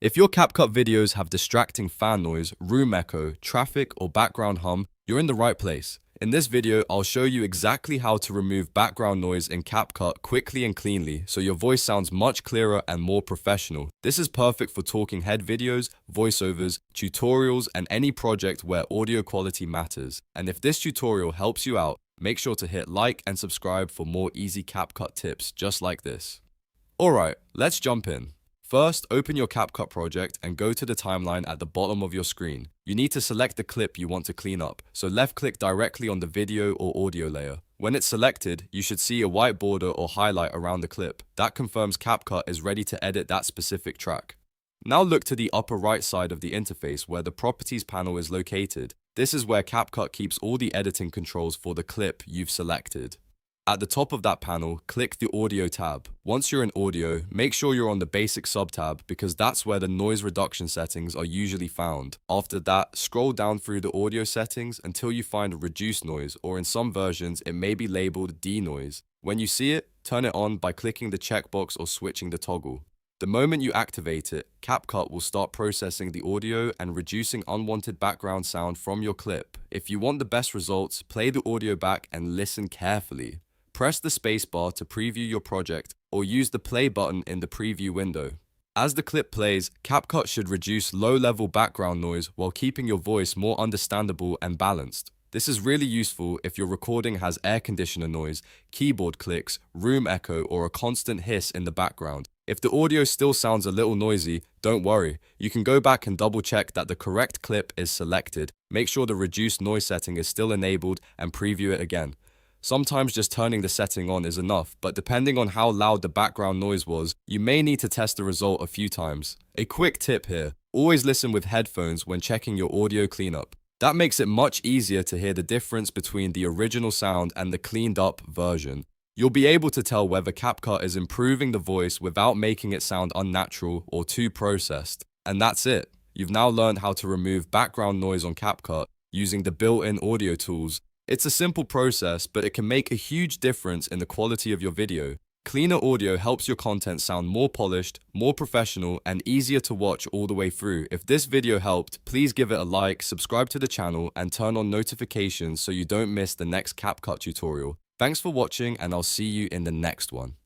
If your CapCut videos have distracting fan noise, room echo, traffic, or background hum, you're in the right place. In this video, I'll show you exactly how to remove background noise in CapCut quickly and cleanly so your voice sounds much clearer and more professional. This is perfect for talking head videos, voiceovers, tutorials, and any project where audio quality matters. And if this tutorial helps you out, make sure to hit like and subscribe for more easy CapCut tips just like this. Alright, let's jump in. First, open your CapCut project and go to the timeline at the bottom of your screen. You need to select the clip you want to clean up, so left-click directly on the video or audio layer. When it's selected, you should see a white border or highlight around the clip. That confirms CapCut is ready to edit that specific track. Now look to the upper right side of the interface where the Properties panel is located. This is where CapCut keeps all the editing controls for the clip you've selected. At the top of that panel, click the Audio tab. Once you're in Audio, make sure you're on the Basic sub-tab because that's where the noise reduction settings are usually found. After that, scroll down through the audio settings until you find Reduce Noise, or in some versions, it may be labeled Denoise. When you see it, turn it on by clicking the checkbox or switching the toggle. The moment you activate it, CapCut will start processing the audio and reducing unwanted background sound from your clip. If you want the best results, play the audio back and listen carefully. Press the spacebar to preview your project or use the play button in the preview window. As the clip plays, CapCut should reduce low-level background noise while keeping your voice more understandable and balanced. This is really useful if your recording has air conditioner noise, keyboard clicks, room echo, or a constant hiss in the background. If the audio still sounds a little noisy, don't worry. You can go back and double-check that the correct clip is selected. Make sure the reduced noise setting is still enabled and preview it again. Sometimes just turning the setting on is enough, but depending on how loud the background noise was, you may need to test the result a few times. A quick tip here, always listen with headphones when checking your audio cleanup. That makes it much easier to hear the difference between the original sound and the cleaned up version. You'll be able to tell whether CapCut is improving the voice without making it sound unnatural or too processed. And that's it. You've now learned how to remove background noise on CapCut using the built-in audio tools. It's a simple process, but it can make a huge difference in the quality of your video. Cleaner audio helps your content sound more polished, more professional, and easier to watch all the way through. If this video helped, please give it a like, subscribe to the channel, and turn on notifications so you don't miss the next CapCut tutorial. Thanks for watching, and I'll see you in the next one.